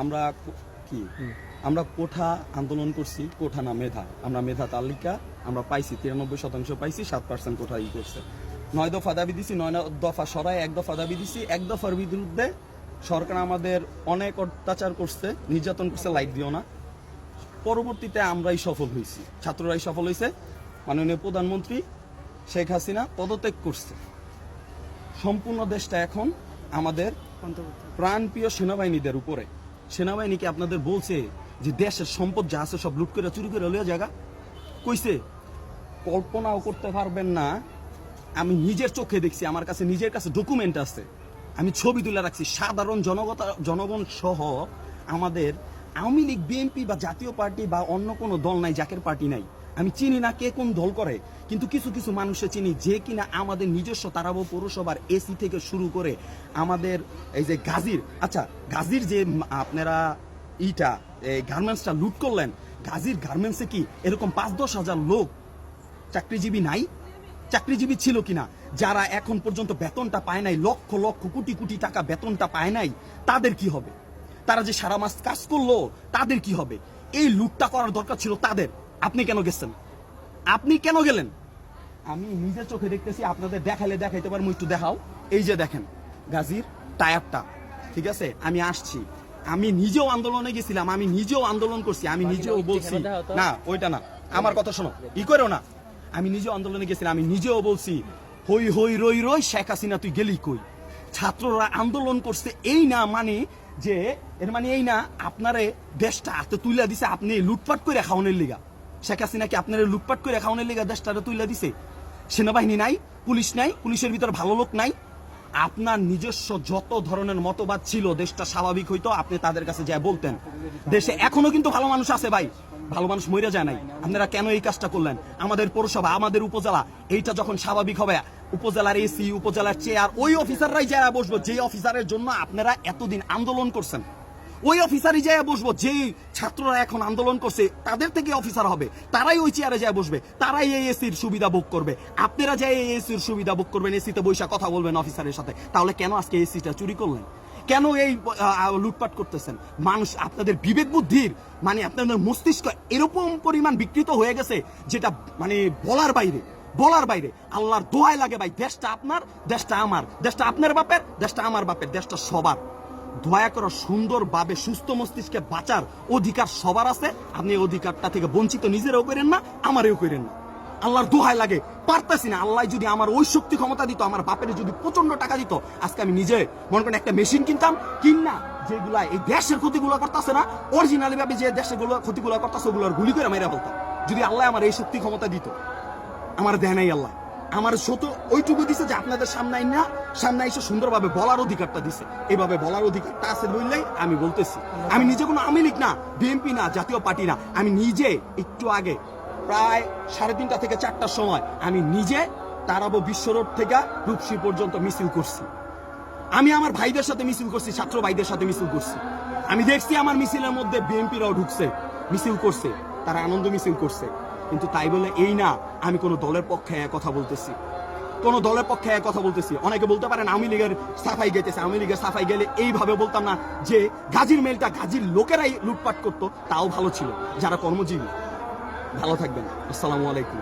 আমরা কি আমরা কোঠা আন্দোলন করছি, কোঠা না মেধা। আমরা মেধা তালিকা আমরা পাইছি 93% পাইছি, 7% কোঠা করছে। 9 দফা দাবি দিছি, 9 দফা সরাই 1 দফা দাবি দিছি। 1 দফার বিরুদ্ধে সরকার আমাদের অনেক অত্যাচার করছে, নির্যাতন করছে, লাইট দিও না। পরবর্তীতে আমরাই সফল হয়েছি, ছাত্ররাই সফল হয়েছে। মাননীয় প্রধানমন্ত্রী শেখ হাসিনা পদত্যাগ করছে। সম্পূর্ণ দেশটা এখন আমাদের প্রাণপ্রিয় সেনাবাহিনীদের উপরে। সেনাবাহিনীকে আপনাদের বলছে যে দেশের সম্পদ যা আছে সব লুট করে চুরি করে লইয়া জায়গা কইছে। কল্পনাও করতে পারবেন না, আমি নিজের চোখে দেখছি, আমার কাছে নিজের কাছে ডকুমেন্ট আছে, আমি ছবি তুলে রাখছি। সাধারণ জনগণ সহ আমাদের আওয়ামী লীগ, বিএনপি বা জাতীয় পার্টি বা অন্য কোনো দল নাই, জাকের পার্টি নাই। আমি চিনি না কে কোন দল করে, কিন্তু কিছু কিছু মানুষে চিনি যে কিনা আমাদের নিজস্ব তারাবো পৌরসভার এসি থেকে শুরু করে আমাদের এই যে গাজীর, আচ্ছা গাজীর যে আপনারা এই গার্মেন্টসটা লুট করলেন, গাজীর গার্মেন্টসে কি এরকম 5-10 হাজার লোক চাকরিজীবী নাই? চাকরিজীবী ছিল কিনা? যারা এখন পর্যন্ত বেতনটা পায় নাই, লক্ষ লক্ষ কোটি কোটি টাকা বেতনটা পায় নাই, তাদের কি হবে? তারা যে সারা মাস কাজ করলো, তাদের কি হবে? এই লুটটা করার দরকার ছিল তাদের। আপনি কেন গেছেন? আপনি কেন গেলেন? আমি নিজের চোখে দেখতেছি, আপনাদের দেখাইতে পারবো, একটু দেখাও। এই যে দেখেন গাজীর টায়ারটা, ঠিক আছে? আমি আসছি, আমি নিজেও আন্দোলনে গেছিলাম, আমি নিজেও আন্দোলন করছি, আমি নিজেও বলছি না ওইটা না, আমার কথা শোনো, ই করো না। আমি নিজেও আন্দোলনে গেছিলাম, আমি নিজেও বলছি হই হই রই রই শেখ হাসিনা তুই গেলি কই। ছাত্ররা আন্দোলন করছে, এই না মানে যে এর মানে এই না আপনারে দেশটা হাতে তুলে দিছে, আপনি লুটপাট করে খাওয়ানোর লিগা। শেখ হাসিনা কি আপনার লুটপাট করে খাওয়ানোর লিগা দেশটারে তুলে দিছে? সেনাবাহিনী নাই, পুলিশ নাই, পুলিশের ভিতর ভালো লোক নাই। আপনার নিজস্ব যত ধরনের মতবাদ ছিল, দেশটা স্বাভাবিক হইতো, আপনি তাদের কাছে যা বলতেন। দেশে এখনো কিন্তু ভালো মানুষ আছে ভাই, ভালো মানুষ মরে যায় নাই। আপনারা কেন এই কাজটা করলেন? আমাদের পৌরসভা, আমাদের উপজেলা, এইটা যখন স্বাভাবিক হবে, উপজেলার এসি, উপজেলার চেয়ার, ওই অফিসাররাই যারা বসবো যে অফিসারের জন্য আপনারা এতদিন আন্দোলন করছেন, ওই অফিসারই যায় বসবো। যে ছাত্ররা এখন আন্দোলন করছে তাদের থেকে অফিসার হবে, তারাই ওই চেয়ারে যায় বসবে, তারাই এই এসির সুবিধা ভোগ করবে। আপনারা যাই এই এসির সুবিধা ভোগ করবেন, এসিতে বৈশা কথা বলবেন অফিসারের সাথে। তাহলে কেন আজকে এসিটা চুরি করলেন? কেন এই লুটপাট করতেছেন? মানুষ আপনাদের বিবেক বুদ্ধির মানে আপনাদের মস্তিষ্ক এরকম পরিমাণ বিকৃত হয়ে গেছে যেটা মানে বলার বাইরে। আল্লাহর দোহাই লাগে ভাই, দেশটা আপনার, দেশটা আমার, দেশটা আপনার বাপের, দেশটা আমার বাপের, দেশটা সবার। দয়া করে সুন্দরভাবে সুস্থ মস্তিষ্কে বাঁচার অধিকার সবার আছে। আপনি এই অধিকারটা থেকে বঞ্চিত নিজেরাও করেন না, আমারও করেন না। আল্লাহর দোহাই লাগে, পারতেছি না। আল্লাহ যদি আমার ওই শক্তি ক্ষমতা দিত, আমার বাপের যদি প্রচন্ড টাকা দিত, আজকে আমি নিজে মনে করেন একটা মেশিন কিনতাম, কিনা যেগুলা এই দেশের ক্ষতিগুলো করতেছে না, অরিজিনালি ভাবে যে দেশের ক্ষতিগুলো করতেছে ওগুলোর গুলি করে মেরে ফেলতাম। যদি আল্লাহ আমার এই শক্তি ক্ষমতা দিত, আমার দেয় নাই আল্লাহ। আমার শত ওইটুকু দিছে যে আপনাদের সামনে এসে সুন্দরভাবে বলার অধিকারটা দিছে। এইভাবে বলার অধিকারটা আছে বললেই আমি বলতেছি। আমি নিজে কোনো আওয়ামী লীগ না, বিএনপি না, জাতীয় পার্টি না। আমি নিজে একটু আগে প্রায় 3:30 থেকে 4টার সময় আমি নিজে তারাবো বিশ্ব রোড থেকে রূপসী পর্যন্ত মিছিল করছি। আমি আমার ভাইদের সাথে মিছিল করছি, ছাত্র ভাইদের সাথে মিছিল করছি। আমি দেখছি আমার মিছিলের মধ্যে বিএনপিরাও ঢুকছে, মিছিল করছে, তারা আনন্দ মিছিল করছে। কিন্তু তাই বলে এই না আমি কোন দলের পক্ষে কথা বলতেছি, কোন দলের পক্ষে কথা বলতেছি। অনেকে বলতে পারেন আওয়ামী লীগের সাফাই গেতেছে, আওয়ামী লীগের সাফাই গেলে এইভাবে বলতাম না যে গাজীর মেলটা গাজীর লোকেরাই লুটপাট করতো, তাও ভালো ছিল। যারা কর্মজীবী ভালো থাকবেন। আসসালামু আলাইকুম।